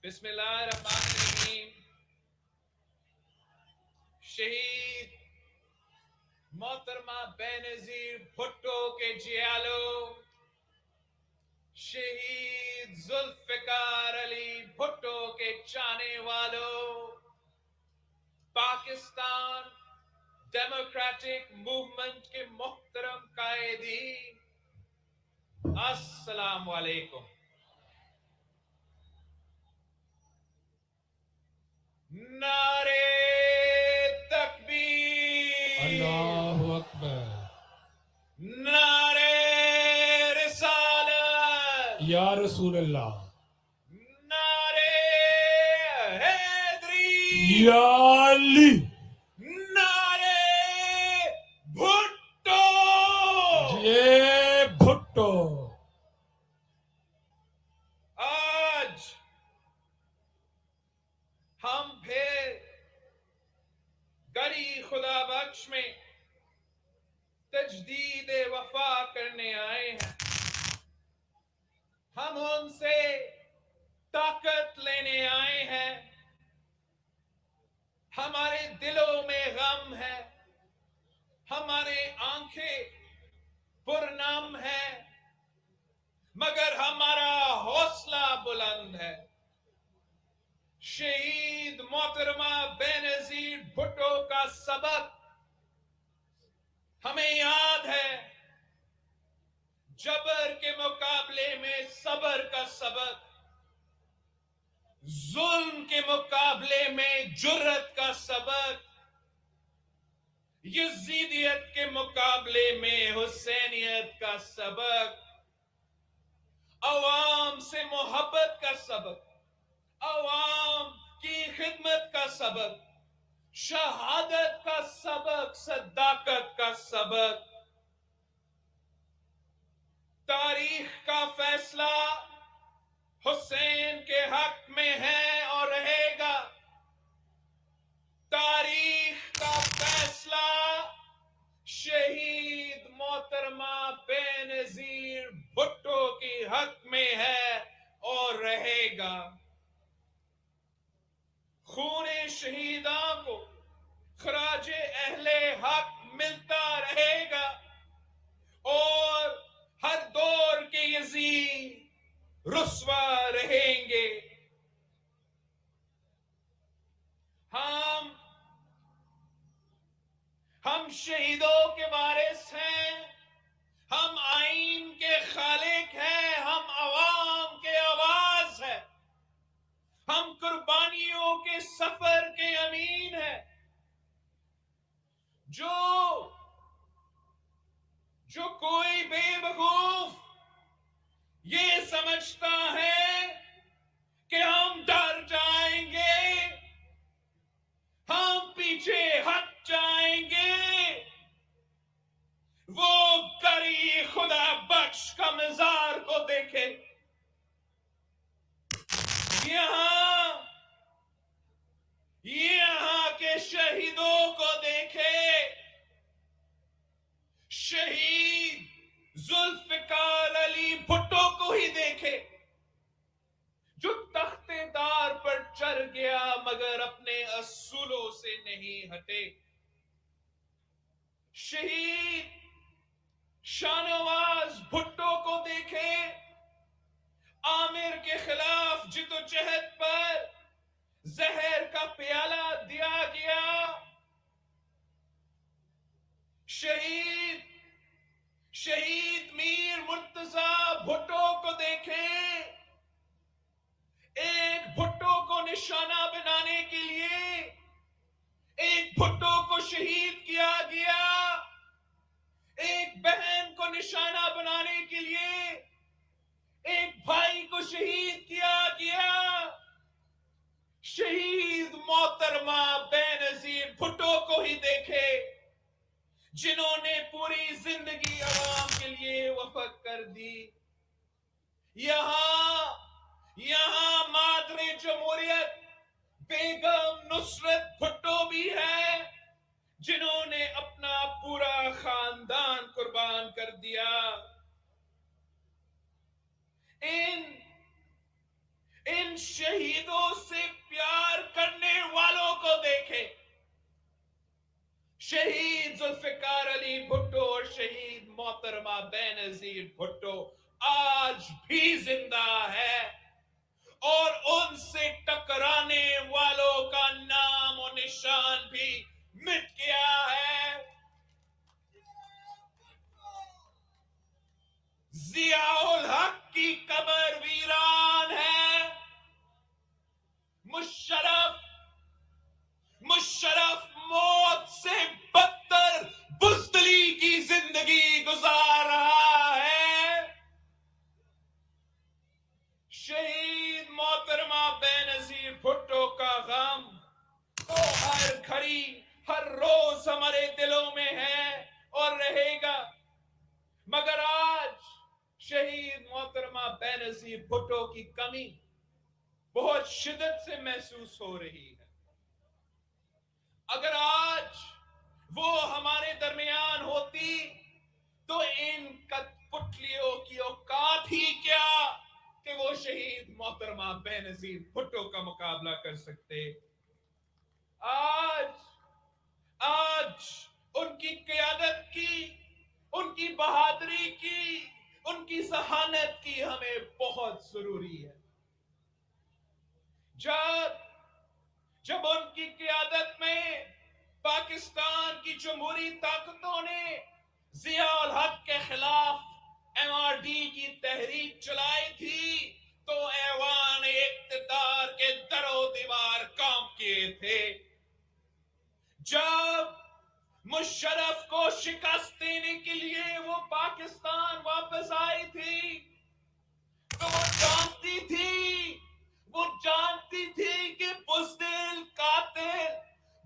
بسم اللہ الرحمن الرحیم. شہید محترمہ بینظیر بھٹو کے جیالو، شہید ذوالفقار علی بھٹو کے چاہنے والوں، پاکستان ڈیموکریٹک موومنٹ کے محترم قائدین، السلام علیکم. نعرے تکبیر، اللہ اکبر. نعرے رسالت، یا رسول اللہ. نعرے حیدری، یا علی. نعرے بھٹو. جے بھٹو. آج ہم پھر گری خدا بخش میں تجدید وفا کرنے آئے ہیں. ہم ان سے طاقت لینے آئے ہیں. ہمارے دلوں میں غم ہے، ہمارے آنکھیں پرنم ہے، مگر ہمارا حوصلہ بلند ہے. شہید محترمہ بینظیر بھٹو کا سبق ہمیں یاد ہے. جبر کے مقابلے میں صبر کا سبق، ظلم کے مقابلے میں جرت کا سبق، یزیدیت کے مقابلے میں حسینیت کا سبق، عوام سے محبت کا سبق، عوام کی خدمت کا سبق، شہادت کا سبق، صداقت کا سبق. تاریخ کا فیصلہ حسین کے حق میں ہے اور رہے گا. تاریخ کا فیصلہ شہید محترمہ بینظیر بھٹو کی حق میں ہے اور رہے گا. خون شہیداں کو خراج اہل حق ملتا رہے گا اور ہر دور کے یزید رسوا رہیں گے. ہم شہیدوں کے وارث ہیں، ہم آئین کے خالق ہیں، ہم عوام کے آواز ہیں، ہم قربانیوں کے سفر کے امین ہیں. جو کوئی بے وقوف یہ سمجھتا ہے کہ ہم ڈر جائیں گے، ہم پیچھے ہٹ جائیں گے، وہ گری خدا بخش کا مزار کو دیکھے. یہاں کے شہیدوں کو دیکھے. شہید ذوالفقار علی بھٹو کو ہی دیکھے، جو تخت دار پر چڑھ گیا مگر اپنے اصولوں سے نہیں ہٹے. شہید شاہنواز بھٹو کو دیکھے، عامر کے خلاف جدوجہد پر زہر کا پیالہ دیا گیا. شہید میر مرتضی بھٹو کو دیکھیں. ایک بھٹو کو نشانہ بنانے کے لیے ایک بھٹو کو شہید کیا گیا، ایک بہن کو نشانہ بنانے کے لیے ایک بھائی کو شہید کیا گیا. شہید محترمہ بینظیر بھٹو کو ہی دیکھے، جنہوں نے پوری زندگی عوام کے لیے وقف کر دی. یہاں مادر جمہوریت بیگم نصرت بھٹو بھی ہے، جنہوں نے اپنا پورا خاندان قربان کر دیا. ان ان شہیدوں سے پیار کرنے والوں کو دیکھے. شہید ذوالفقار علی بھٹو اور شہید محترمہ بینظیر بھٹو آج بھی زندہ ہے اور ان سے ٹکرانے والوں کا نام و نشان بھی مٹ گیا ہے. ضیاء الحق کی قبر ویران ہے. مشرف موت سے بدتر بزدلی کی زندگی گزار رہا ہے. شہید محترمہ بینظیر بھٹو کا غم تو ہر گھڑی ہر روز ہمارے دلوں میں ہے اور رہے گا، مگر آج شہید محترمہ بینظیر بھٹو کی کمی بہت شدت سے محسوس ہو رہی ہے. اگر آج وہ ہمارے درمیان ہوتی تو ان کٹپٹلیوں کی اوقات ہی کیا کہ وہ شہید محترمہ بینظیر بھٹو کا مقابلہ کر سکتے. آج ان کی قیادت کی، ان کی بہادری کی، ان کی ذہانت کی ہمیں بہت ضروری ہے. جب ان کی قیادت میں پاکستان کی جمہوری طاقتوں نے ضیاء الحق کے خلاف MRD کی تحریک چلائی تھی تو ایوان اقتدار کے در و دیوار کام کیے تھے. جب مشرف کو شکست دینے کے لیے وہ پاکستان واپس آئی تھی تو وہ جانتی تھی کہ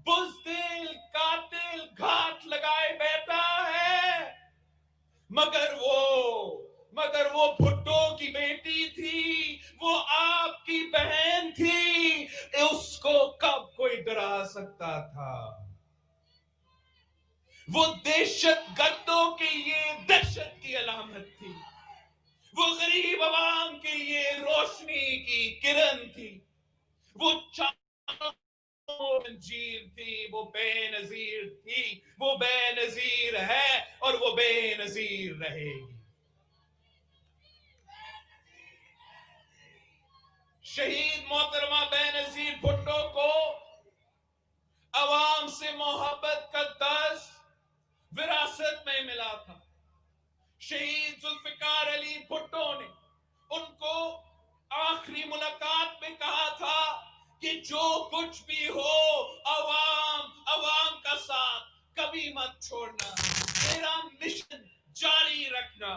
بزدل قاتل گھاٹ لگائے بیٹھا ہے، مگر وہ بھٹو کی بیٹی تھی، وہ آپ کی بہن تھی، اس کو کب کوئی ڈرا سکتا تھا؟ وہ دہشت گردوں کے لیے دہشت کی علامت تھی، وہ غریب عوام کے لیے روشنی کی کرن تھی، وہ انجیر تھی، وہ بے نظیر تھی، وہ بے نظیر ہے اور وہ بے نظیر رہے گی. شہید محترمہ بینظیر بھٹو کو عوام سے محبت کا درس وراثت میں ملا تھا. شہید ذوالفقار علی بھٹو نے ان کو آخری ملاقات میں کہا تھا کہ جو کچھ بھی ہو عوام کا ساتھ کبھی مت چھوڑنا، میرا مشن جاری رکھنا.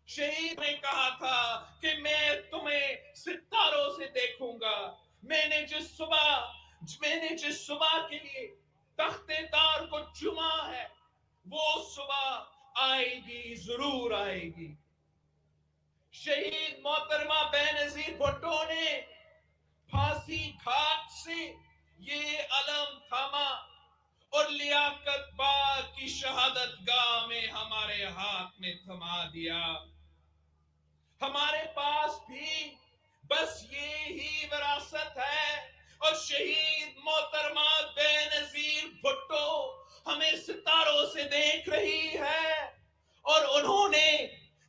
شہید نے کہا تھا کہ میں تمہیں ستاروں سے دیکھوں گا. میں نے جس صبح کے لیے تخت تار کو چما ہے وہ صبح آئے گی، ضرور آئے گی. شہید محترمہ بینظیر بھٹو نے پھانسی گھاٹ سے یہ علم تھاما اور لیاقت باد کی شہادت گاہ میں ہمارے ہاتھ میں تھما دیا. ہمارے پاس بھی بس یہی وراثت ہے اور شہید محترمہ بینظیر بھٹو ہمیں ستاروں سے دیکھ رہی ہے اور انہوں نے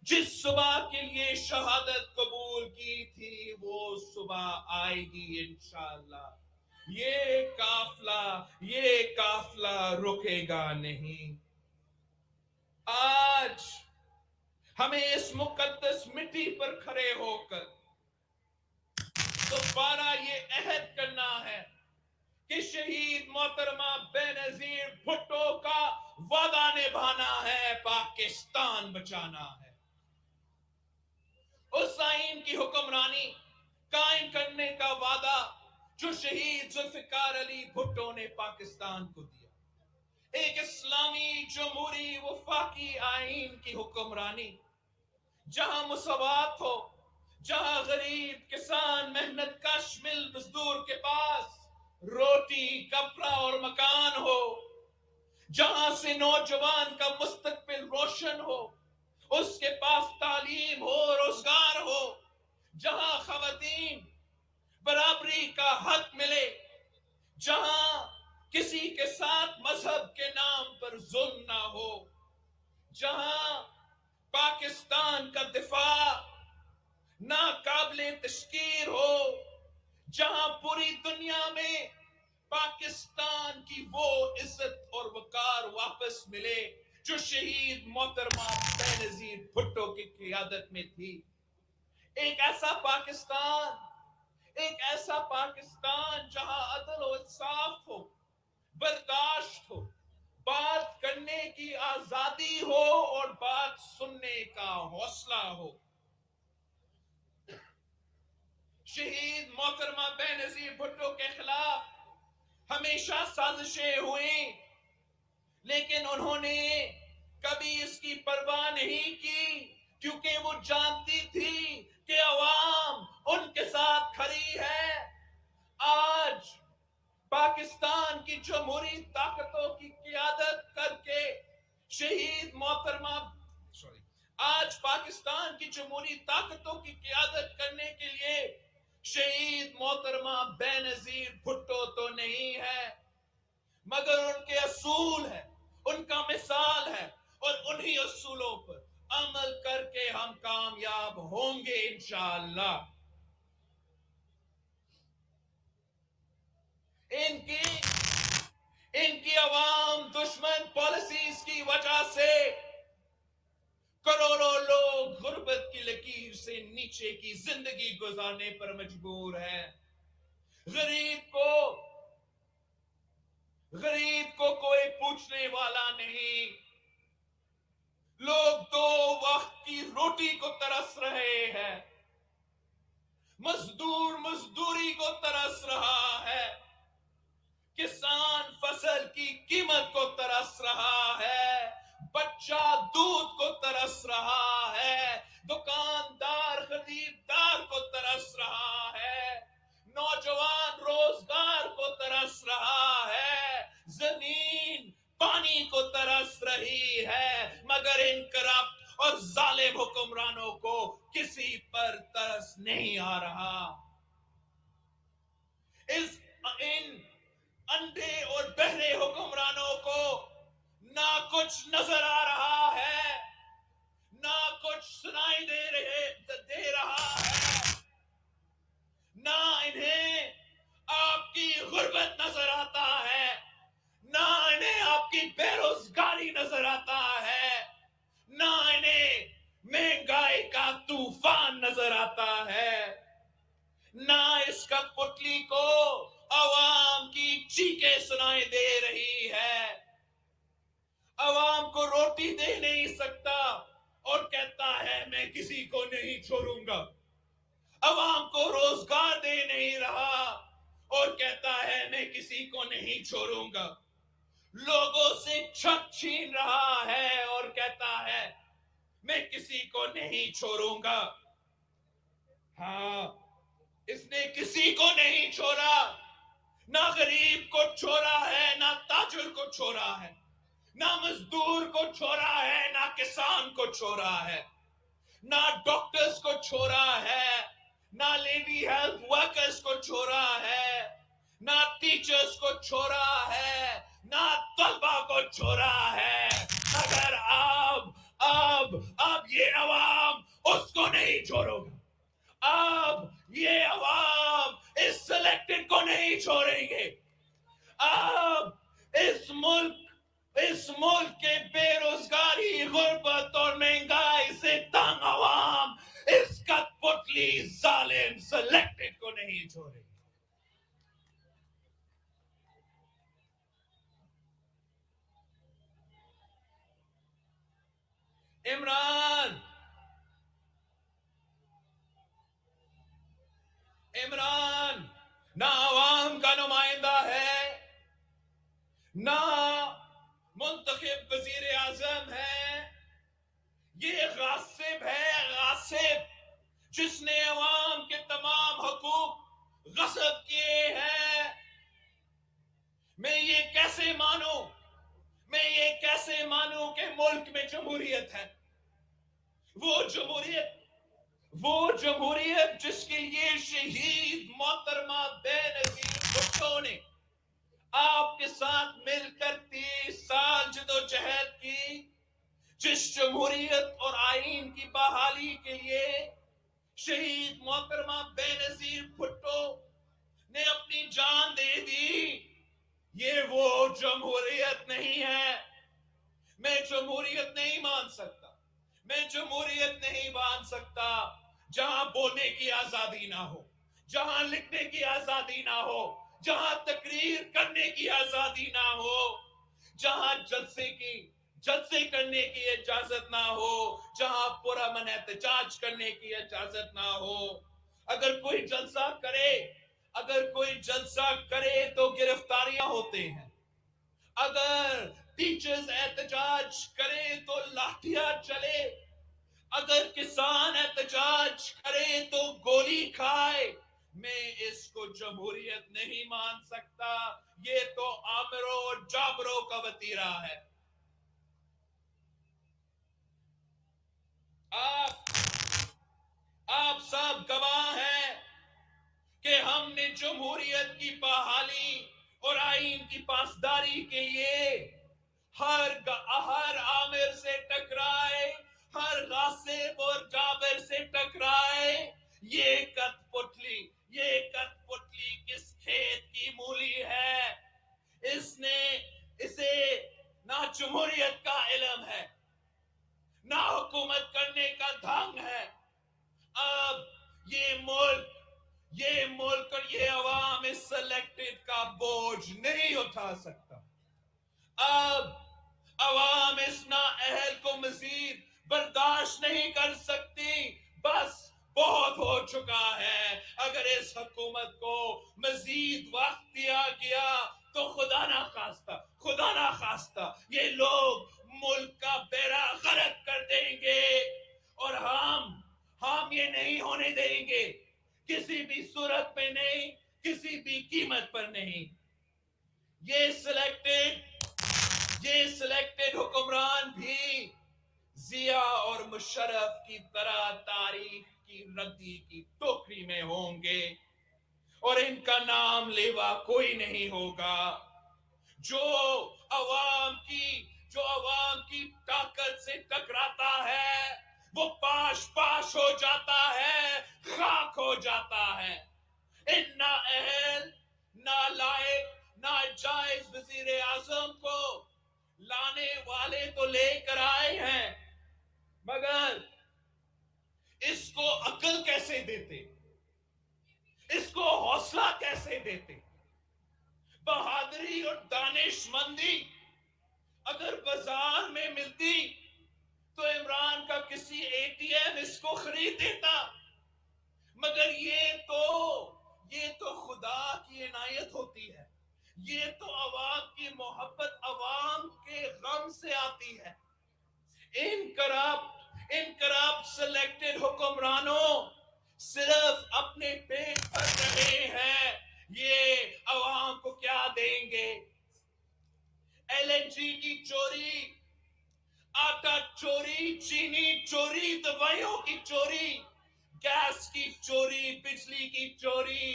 جس صبح کے لیے شہادت قبول کی تھی وہ صبح آئے گی انشاءاللہ. یہ قافلہ رکے گا نہیں. آج ہمیں اس مقدس مٹی پر کھڑے ہو کر دوبارہ یہ عہد کرنا ہے کہ شہید محترمہ بینظیر بھٹو کا وعدہ نبھانا ہے، پاکستان بچانا ہے. اس آئین کی حکمرانی قائم کرنے کا وعدہ جو شہید ذوالفقار علی بھٹو نے پاکستان کو دیا، ایک اسلامی جمہوری وفاقی آئین کی حکمرانی جہاں مساوات ہو، جہاں غریب کسان محنت کش مل مزدور کے پاس روٹی کپڑا اور مکان ہو، جہاں سے نوجوان کا مستقبل روشن ہو، اس کے پاس تعلیم ہو، روزگار ہو، قابل تشکیر ہو، جہاں پوری دنیا میں پاکستان کی وہ عزت اور وقار واپس ملے جو شہید محترمہ بینظیر بھٹو کی قیادت میں تھی۔ ایک ایسا پاکستان جہاں عدل و انصاف ہو، برداشت ہو، بات کرنے کی آزادی ہو اور بات سننے کا حوصلہ ہو۔ شہید محترمہ بینظیر بھٹو کے خلاف ہمیشہ سازشیں ہوئیں، لیکن انہوں نے کبھی اس کی پرواہ نہیں کی، کیونکہ وہ جانتی تھی کہ عوام ان کے ساتھ کھڑی ہے۔ آج پاکستان کی جمہوری طاقتوں کی قیادت کر کے آج پاکستان کی جمہوری طاقتوں کی قیادت کرنے کے لیے شہید محترمہ بینظیر بھٹو تو نہیں ہے، مگر ان کے اصول ہے، ان کا مثال ہے، اور انہی اصولوں پر عمل کر کے ہم کامیاب ہوں گے انشاءاللہ۔ ان کی عوام دشمن پالیسیز کی وجہ سے کروڑوں لوگ غربت کی لکیر سے نیچے کی زندگی گزارنے پر مجبور ہیں۔ غریب کو کوئی پوچھنے والا نہیں، لوگ 2 وقت کی روٹی کو ترس رہے ہیں، مزدور مزدوری کو ترس رہا ہے، کسان فصل کی قیمت کو ترس رہا ہے، بچہ دودھ کو ترس رہا ہے، دکاندار خریدار کو ترس رہا ہے، نوجوان روزگار کو ترس رہا ہے، زمین پانی کو ترس رہی ہے، مگر ان کرپٹ اور ظالم حکمرانوں کو کسی پر ترس نہیں آ رہا۔ ان اندھے اور بہرے حکمرانوں کو نہ کچھ نظر آ رہا ہے، نہ کچھ سنائی دے رہا ہے، نہ انہیں آپ کی غربت نظر آتا ہے، نہ انہیں آپ کی بے روزگاری نظر آتا ہے، نہ انہیں مہنگائی کا طوفان نظر آتا ہے، نہ اس کا پتلی کو عوام کی چیخیں سنائی دے رہی ہے۔ عوام کو روٹی دے نہیں سکتا اور کہتا ہے میں کسی کو نہیں چھوڑوں گا، عوام کو روزگار دے نہیں رہا اور کہتا ہے میں کسی کو نہیں چھوڑوں گا، لوگوں سے چھت چھین رہا ہے اور کہتا ہے میں کسی کو نہیں چھوڑوں گا۔ ہاں، اس نے کسی کو نہیں چھوڑا، نہ غریب کو چھوڑا ہے، نہ تاجر کو چھوڑا ہے، نہ مزدور کو چھوڑا ہے، نہ کسان کو چھوڑا ہے، نہ ڈاکٹرز کو چھوڑا ہے، نہ لیڈی ہیلتھ ورکرز کو چھوڑا ہے، نہ ٹیچرز کو چھوڑا ہے، نہ طلبہ کو چھوڑا ہے، مگر اب یہ عوام اس کو نہیں چھوڑو گا، اب یہ عوام اس سلیکٹڈ کو نہیں چھوڑیں گے، اب اس ملک کے بے روزگاری، غربت اور مہنگائی سے تنگ عوام اس کٹ پتلی ظالم سلیکٹڈ کو نہیں چھوڑے گی۔ عمران نہ عوام کا نمائندہ ہے، نہ منتخب وزیر اعظم ہے، یہ غاصب ہے، غاصب جس نے عوام کے تمام حقوق غصب کیے ہیں۔ میں یہ کیسے مانوں کہ ملک میں جمہوریت ہے، وہ جمہوریت جس کے لیے شہید محترمہ بینظیر بھٹو نے آپ کے ساتھ مل کر 30 سال جدوجہد کی، جس جمہوریت اور آئین کی بحالی کے لیے شہید محترمہ بے نظیر بھٹو نے اپنی جان دے دی. یہ وہ جمہوریت نہیں ہے. میں جمہوریت نہیں مان سکتا. میں جمہوریت نہیں مان سکتا جہاں بولنے کی آزادی نہ ہو, جہاں لکھنے کی آزادی نہ ہو, جہاں تقریر کرنے کی آزادی نہ ہو, جہاں جلسے کرنے کی اجازت نہ ہو, جہاں پرامن احتجاج کرنے کی اجازت نہ ہو. اگر کوئی جلسہ کرے تو گرفتاریاں ہوتے ہیں. اگر ٹیچرز احتجاج کریں تو لاٹھیاں چلے. اگر کسان احتجاج کرے تو گولی کھائے. میں اس کو جمہوریت نہیں مان سکتا. یہ تو آمروں اور جابروں کا وتیرہ ہے. آپ سب گواہ ہیں کہ ہم نے جمہوریت کی بحالی اور آئین کی پاسداری کے لیے ہر عامر سے ٹکرائے, ہر غاصب اور جابر سے ٹکرائے. یہ کت پتلی کس کھیت کی مولی ہے. اسے نہ جمہوریت کا علم ہے, نہ حکومت کرنے کا ڈھنگ ہے. اب یہ ملک اور یہ عوام اس سلیکٹڈ کا بوجھ نہیں اٹھا سکتا. اب عوام اس نااہل کو مزید برداشت نہیں کر سکتی. بس بہت ہو چکا ہے. اگر اس حکومت کو مزید وقت دیا گیا تو خدا نہ خواستہ یہ لوگ ملک کا بیڑا غرق کر دیں گے. اور ہم یہ نہیں ہونے دیں گے, کسی بھی صورت میں نہیں, کسی بھی قیمت پر نہیں. یہ سلیکٹڈ حکمران بھی ضیاء اور مشرف کی طرح تاریخ کی ردی کی ٹوکری میں ہوں گے, اور ان کا نام لیوا کوئی نہیں ہوگا. جو عوام کی طاقت سے ٹکراتا ہے وہ پاش ہو جاتا ہے, خاک ہو جاتا ہے. ان نااہل, نالائق, ناجائز وزیر اعظم کو لانے والے تو لے کر آئے ہیں, مگر اس کو عقل کیسے دیتے, اس کو حوصلہ کیسے دیتے. بہادری اور دانش مندی اگر بازار میں ملتی تو عمران کا کسی اے ٹی ایم اس کو خرید دیتا. مگر یہ تو خدا کی عنایت ہوتی ہے. یہ تو عوام کی محبت, عوام کے غم سے آتی ہے. ان کرپٹ سلیکٹڈ حکمرانوں صرف اپنے پیٹ بھر رہے ہیں. یہ عوام کو کیا دیں گے؟ ایل این جی کی چوری, آٹا چوری, چینی چوری, دوائیوں کی چوری, گیس کی چوری, بجلی کی چوری.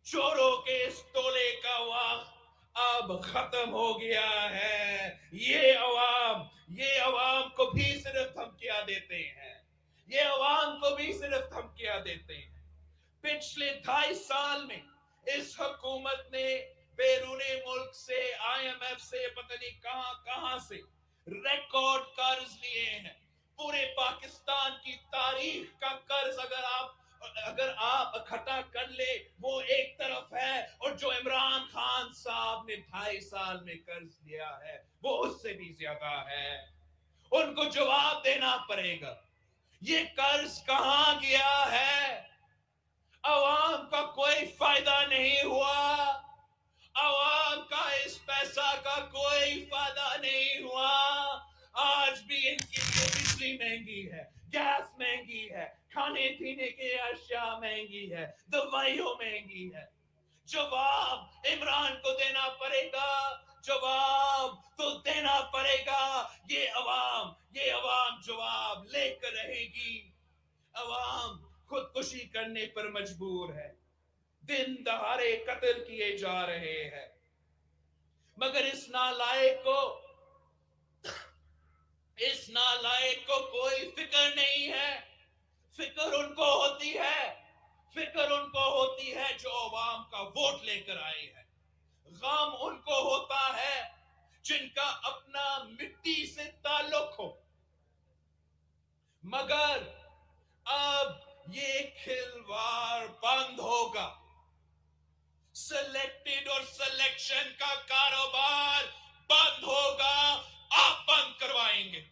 چوروں کے اس ٹولے کا وقت اب ختم ہو گیا ہے. یہ عوام کو بھی صرف دھمکیاں دیتے ہیں. یہ عوام کو بھی صرف دھمکیاں دیتے ہیں. پچھلے 2.5 سال میں اس حکومت نے بیرون ملک سے, آئی ایم ایف سے, پتہ نہیں کہاں سے ریکارڈ قرض لیے ہیں. پورے پاکستان کی تاریخ کا قرض اگر آپ اکٹھا کر لے وہ ایک طرف ہے, اور جو عمران خان صاحب نے 2.5 سال میں قرض لیا ہے وہ اس سے بھی زیادہ ہے. ان کو جواب دینا پڑے گا. یہ قرض کہاں گیا ہے؟ عوام کا کوئی فائدہ نہیں ہوا. عوام کا اس پیسہ کا کوئی فائدہ نہیں ہوا. آج بھی ان کی بجلی مہنگی ہے, گیس مہنگی ہے, کھانے پینے کی اشیاء مہنگی ہے, دوائیوں مہنگی ہے. جواب عمران کو دینا پڑے گا, جواب تو دینا پڑے گا. یہ عوام جواب لے کر رہے گی. عوام خودکشی کرنے پر مجبور ہے. دن دہاڑے قتل کیے جا رہے ہیں, مگر اس نالائق کو کوئی فکر نہیں ہے. فکر ان کو ہوتی ہے جو عوام کا ووٹ لے کر آئی ہے، غم ان کو ہوتا ہے جن کا اپنا مٹی سے تعلق ہو، مگر اب یہ کھلواڑ بند ہوگا، سلیکٹڈ اور سلیکشن کا کاروبار بند ہوگا، آپ بند کروائیں گے۔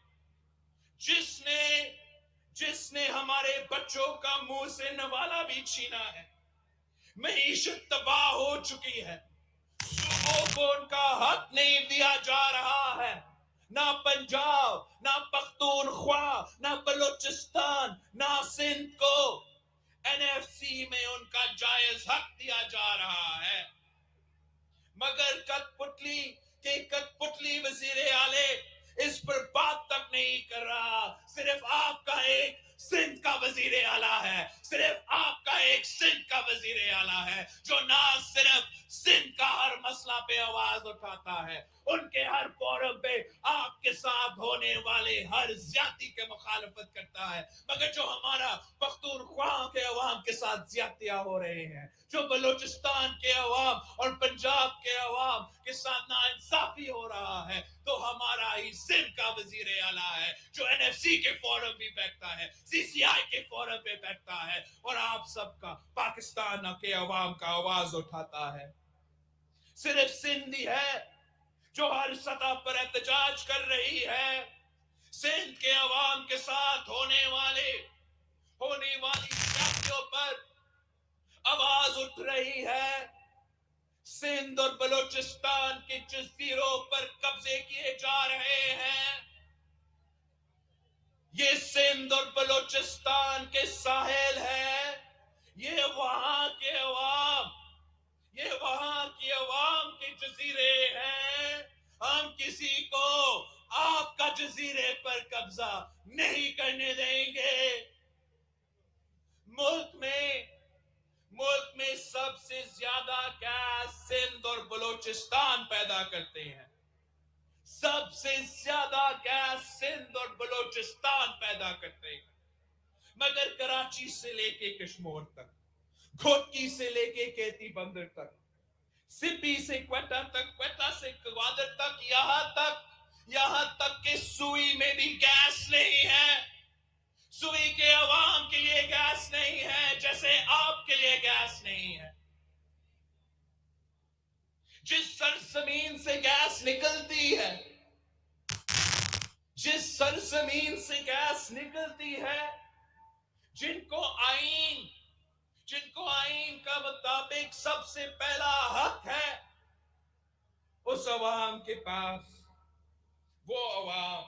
جس نے ہمارے بچوں کا منہ سے نوالا بھی چھینا ہے، معیشت تباہ ہو چکی ہے، صوبوں کو ان کا حق نہیں دیا جا رہا ہے، نہ پنجاب، نہ پختونخوا، نہ بلوچستان، نہ سندھ کو NFC میں ان کا جائز حق دیا جا رہا ہے، مگر کٹ پتلی وزیر اعلی اس پر بات تک نہیں کر رہا۔ صرف آپ کا ایک سندھ کا وزیر اعلیٰ ہے، صرف آپ کا ایک سندھ کا وزیر اعلیٰ ہے جو نہ صرف سندھ کا ہر مسئلہ پہ آواز اٹھاتا ہے، ان کے ہر فورم پہ آپ کے ساتھ ہونے والے ہر زیادتی کے مخالفت کرتا ہے، مگر جو ہمارا پختونخوا کے عوام کے ساتھ زیادتیاں ہو رہے ہیں، جو بلوچستان کے عوام اور پنجاب کے عوام کے ساتھ ناانصافی ہو رہا ہے، تو ہمارا ہی سندھ کا وزیر اعلیٰ ہے جو NFC کے فورم بھی بیٹھتا ہے، CCI کے فورم پہ بیٹھتا ہے، اور آپ سب کا پاکستان کے عوام کا آواز اٹھاتا ہے۔ صرف سندھ ہی ہے جو ہر سطح پر احتجاج کر رہی ہے، سندھ کے عوام کے ساتھ ہونے والی زیادتیوں پر آواز اٹھ رہی ہے، سندھ اور بلوچستان کے جزیروں پر قبضے کیے جا رہے ہیں، یہ سندھ اور بلوچستان کے ساحل ہے، یہ وہاں کی عوام کے جزیرے ہیں، ہم کسی کو آپ کا جزیرے پر قبضہ نہیں کرنے دیں گے۔ ملک میں سب سے زیادہ گیس سندھ اور بلوچستان پیدا کرتے ہیں، سب سے زیادہ گیس سندھ اور بلوچستان پیدا کرتے ہیں، مگر کراچی سے لے کے کشمور تک، گھوٹکی سے لے کے کیتی بندر تک، سپی سے کوئٹہ تک، کوئٹہ سے گوادر تک، یہاں تک کہ سوئی میں بھی گیس نہیں ہے، سوئی کے عوام کے لیے گیس نہیں ہے، جیسے آپ کے لیے گیس نہیں ہے۔ جس سرزمین سے گیس نکلتی ہے، جن کو آئین کا مطابق سب سے پہلا حق ہے، اس عوام کے پاس وہ عوام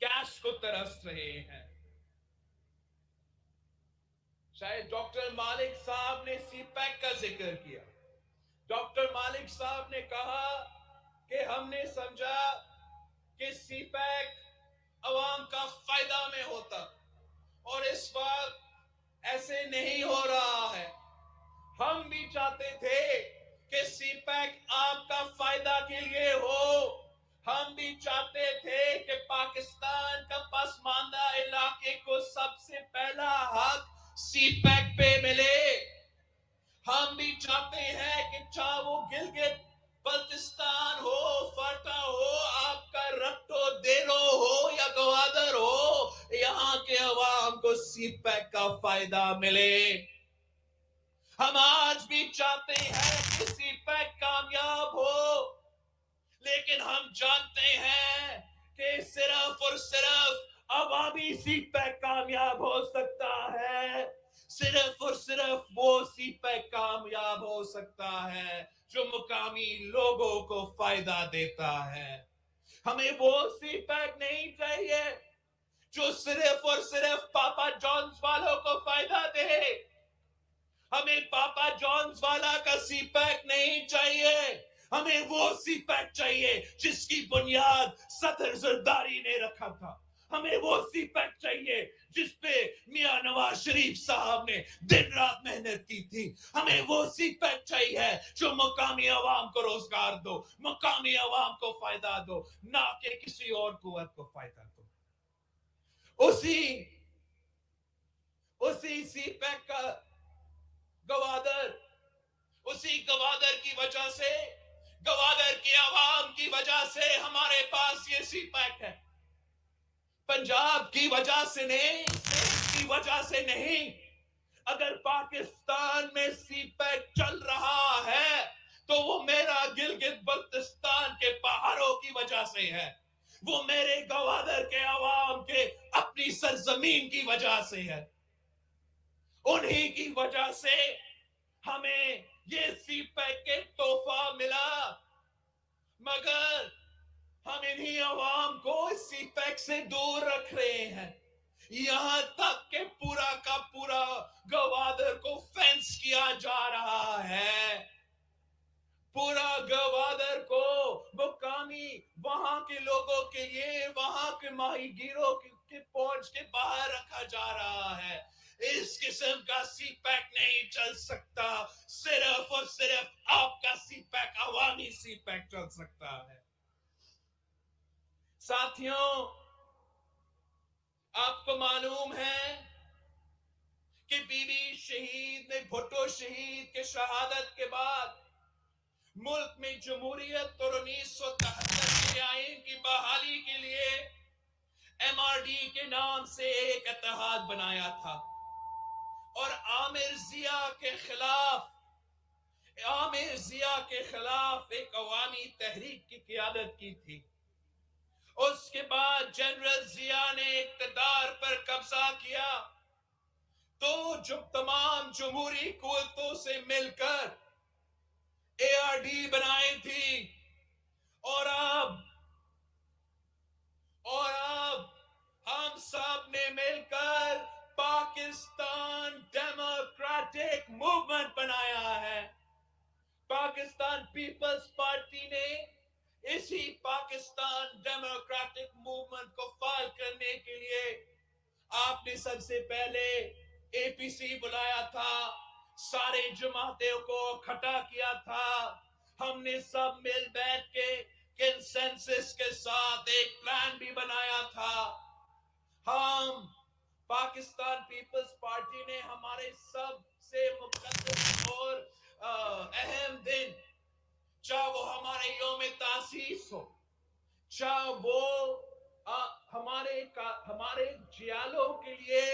گیس کو ترس رہے ہیں۔ شاید ڈاکٹر مالک صاحب نے سی پیک کا ذکر کیا، ڈاکٹر مالک صاحب نے کہا کہ ہم نے سمجھا کہ سی پیک عوام کا فائدہ میں ہوتا، اور اس وقت ایسے نہیں ہو رہا ہے۔ ہم بھی چاہتے تھے کہ سی پیک آپ کا فائدہ کے لیے ہو، ہم بھی چاہتے تھے کہ پاکستان کا پسماندہ علاقے کو سب سے پہلا حق سی پیک پہ ملے، ہم بھی چاہتے ہیں کہ چاہے وہ گلگت بلتستان ہو، فرٹا ہو، آپ کا رٹو دیرو ہو یا گوادر ہو، یہاں کے عوام کو سی پیک کا فائدہ ملے۔ ہم آج بھی چاہتے ہیں کہ سی پیک کامیاب ہو، لیکن ہم جانتے ہیں کہ صرف اور صرف عوامی سی پیک کامیاب ہو سکتا ہے، صرف اور صرف وہ سی پیک کامیاب ہو سکتا ہے جو مقامی لوگوں کو فائدہ دیتا ہے۔ ہمیں وہ سی پیک نہیں چاہیے جو صرف اور صرف پاپا جونز والوں کو فائدہ دے، ہمیں پاپا جونز والا کا سی پیک نہیں چاہیے، ہمیں وہ سی پیک چاہیے جس کی بنیاد صدر زرداری نے رکھا تھا، ہمیں وہ سی پیک چاہیے جس پہ میاں نواز شریف صاحب نے دن رات محنت کی تھی، ہمیں وہ سی پیک چاہیے جو مقامی عوام کو روزگار دو، مقامی عوام کو فائدہ دو، نہ کہ کسی اور قوت کو فائدہ دو۔ اسی سی پیک کا گوادر، اسی گوادر کی وجہ سے، گوادر کی عوام کی وجہ سے ہمارے پاس یہ سی پیک ہے. پنجاب کی وجہ سے نہیں، کی وجہ سے نہیں. اگر پاکستان میں سی پیک چل رہا ہے تو وہ میرا گلگت بلتستان کے پہاڑوں کی وجہ سے ہے، وہ میرے گوادر کے عوام کے اپنی سرزمین کی وجہ سے ہے. انہی کی وجہ سے ہمیں یہ سی پیک کے تحفہ ملا، مگر ہم انہی عوام کو اس سی پیک سے دور رکھ رہے ہیں. یہاں تک کہ پورا کا پورا گوادر کو فینس کیا جا رہا ہے، پورا گوادر کو مقامی وہاں کے لوگوں کے لیے، وہاں کے ماہی گیروں کے پہنچ کے باہر رکھا جا رہا ہے. اس قسم کا سی پیک نہیں چل سکتا، صرف اور صرف آپ کا سی پیک، عوامی سی پیک چل سکتا ہے. ساتھیوں، آپ کو معلوم ہے کہ بی بی شہید نے، بھٹو شہید کے شہادت کے بعد ملک میں جمہوریت اور 1973 کے آئین کی بحالی کے لیے ایم آر ڈی کے نام سے ایک اتحاد بنایا تھا اور عامر ضیاء کے خلاف ایک عوامی تحریک کی قیادت کی تھی. اس کے بعد جنرل ضیاء نے اقتدار پر قبضہ کیا تو جو تمام جمہوری قوتوں سے مل کر اے آر ڈی بنائی تھی، اور اب ہم سب نے مل کر پاکستان ڈیموکریٹک موومنٹ بنایا ہے. پاکستان پیپلز پارٹی نے اسی پاکستان ڈیموکریٹک موومنٹ کو فعال کرنے کے لیے آپ نے سب سے پہلے اے پی سی بلایا تھا، سارے جماعتوں کو اکٹھا کیا تھا. ہم نے سب مل بیٹھ کے کنسنسس کے ساتھ ایک پلان بھی بنایا تھا. ہم پاکستان پیپلز پارٹی نے ہمارے سب سے مقدس اور اہم دن، چاہے وہ ہمارے یوم تاسیس ہو، چاہے وہ ہمارے جیالوں کے لیے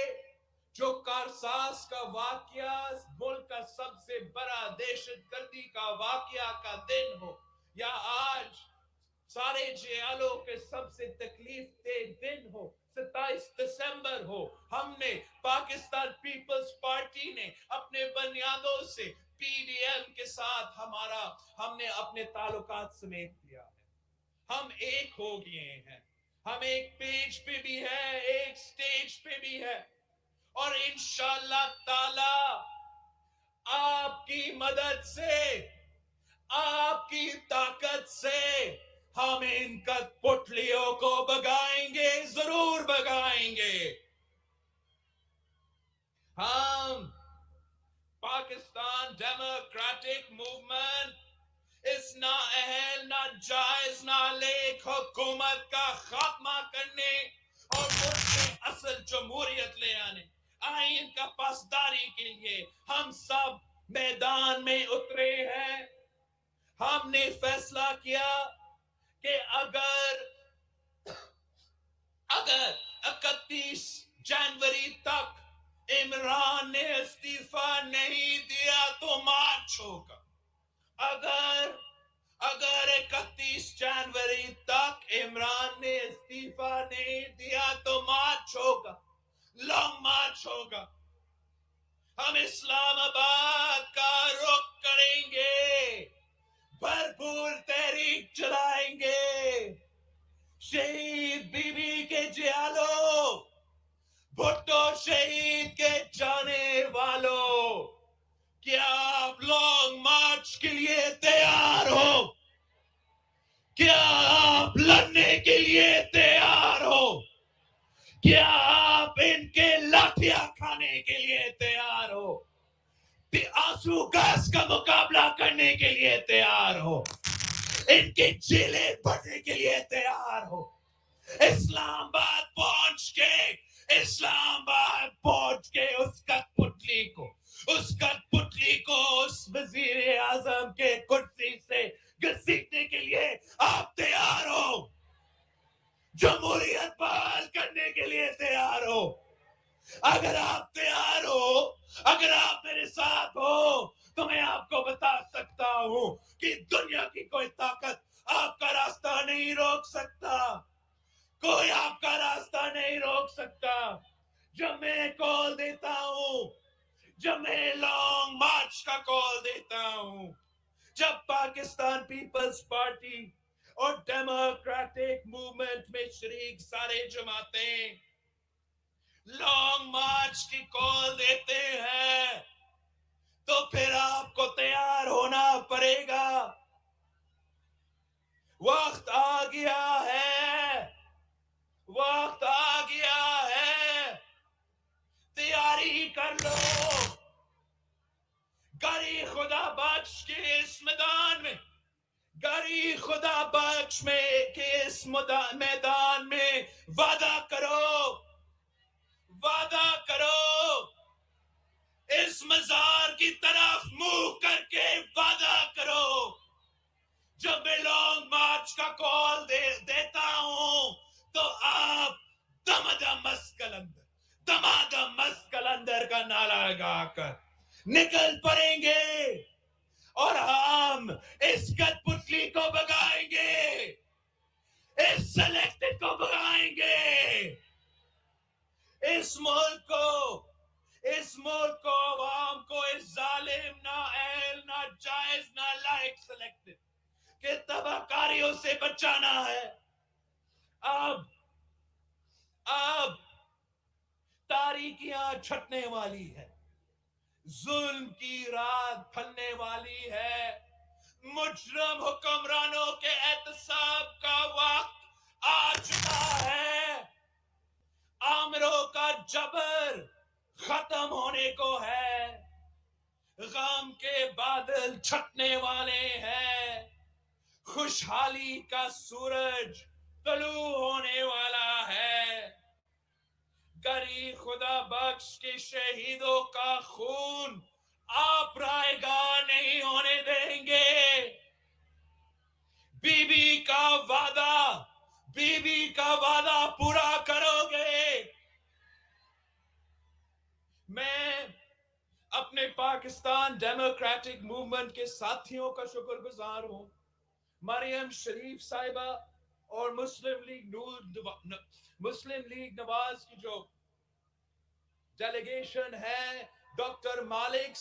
جو کارساز کا واقعہ، ملک کا سب سے بڑا دہشت گردی کا واقعہ کا دن ہو، یا آج سارے جیالوں کے سب سے تکلیف دہ دن ہو، 27 دسمبر ہو، ہم نے پاکستان پیپلز پارٹی نے اپنے بنیادوں سے پی ڈی ایم کے ساتھ ہم نے اپنے تعلقات سمیت دیا ہے. ہم ایک ہو گئے ہیں، ہم ایک پیج پہ بھی ہے، ایک سٹیج پہ بھی ہے، اور انشاءاللہ تعالی آپ کی مدد سے، آپ کی طاقت سے ہم ان کٹپتلیوں کو بگائیں گے، ضرور بگائیں گے. ہم پاکستان ڈیموکریٹک موومنٹ اس نااہل، ناجائز، نالیک حکومت کا خاتمہ کرنے اور ملک میں اصل جمہوریت لے آنے، آئین کا پاسداری کے لیے ہم سب میدان میں اترے ہیں. ہم نے فیصلہ کیا کہ اگر 31 جنوری تک عمران نے استعفیٰ نہیں دیا تو مارچ ہوگا. اگر 31 جنوری تک عمران نے استعفیٰ نہیں دیا تو مارچ ہوگا، لانگ مارچ ہوگا. ہم اسلام آباد کا رخ کریں گے، بھرپور تحریک چلائیں گے. شہید بی بی کے جیالوں، بھٹو شہید کے جانے والوں، کیا آپ لانگ مارچ کے لیے تیار ہو؟ کیا آپ لڑنے کے لیے تیار ہو؟ کیا آپ ان کے لاٹھیاں کھانے کے لیے تیار ہو؟ آنسو گیس کا مقابلہ کرنے کے لیے تیار ہو؟ ان کی جیلیں بھرنے کے لیے تیار ہو؟ اسلام آباد پہنچ کے اس کٹپتلی اگر آپ میرے ساتھ ہو تو میں آپ کو بتا سکتا ہوں کہ دنیا کی کوئی طاقت آپ کا راستہ نہیں روک سکتا. کوئی آپ کا راستہ نہیں روک سکتا. جب میں کال دیتا ہوں, جب میں لانگ مارچ کا کال دیتا ہوں, جب پاکستان پیپلز پارٹی اور ڈیموکریٹک موومنٹ میں شریک سارے جماعتیں لانگ مارچ کی کال دیتے ہیں, تو پھر آپ کو تیار ہونا پڑے گا. وقت آ گیا ہے, وقت آ گیا ہے, تیاری کر لو. گری خدا بخش کے اس میدان میں, گری خدا بخش میں کے اس میدان میں وعدہ کرو, وعدہ کرو, اس مزار کی طرف منہ کر کے وعدہ کرو. جب میں لانگ مارچ کا کال دیتا ہوں تو آپ دمادم مسکلندر کا نعرہ لگا کر نکل پڑیں گے, اور ہم اس کٹ پتلی کو بگائیں گے, اس سلیکٹڈ کو بگائیں گے. اس ملک کو, عوام کو اس ظالم, نااہل, ناجائز, نالائق سلیکٹڈ کہ تباہکاریوں سے بچانا ہے. اب تاریکیاں چھٹنے والی ہے, ظلم کی رات پھلنے والی ہے. مجرم حکمرانوں کے احتساب کا وقت آ چکا ہے. آمروں کا جبر ختم ہونے کو ہے. غم کے بادل چھٹنے والے ہیں. خوشحالی کا سورج طلوع ہونے والا ہے. گری خدا بخش کے شہیدوں کا خون آپ رائے گاہ نہیں ہونے دیں گے. بی بی کا وعدہ پورا کرو گے. میں اپنے پاکستان ڈیموکریٹک موومنٹ کے ساتھیوں کا شکر گزار ہوں. مریم شریف صاحبہ اور مسلم لیگ نواز کی جو ڈیلیگیشن ہے, ڈاکٹر مالک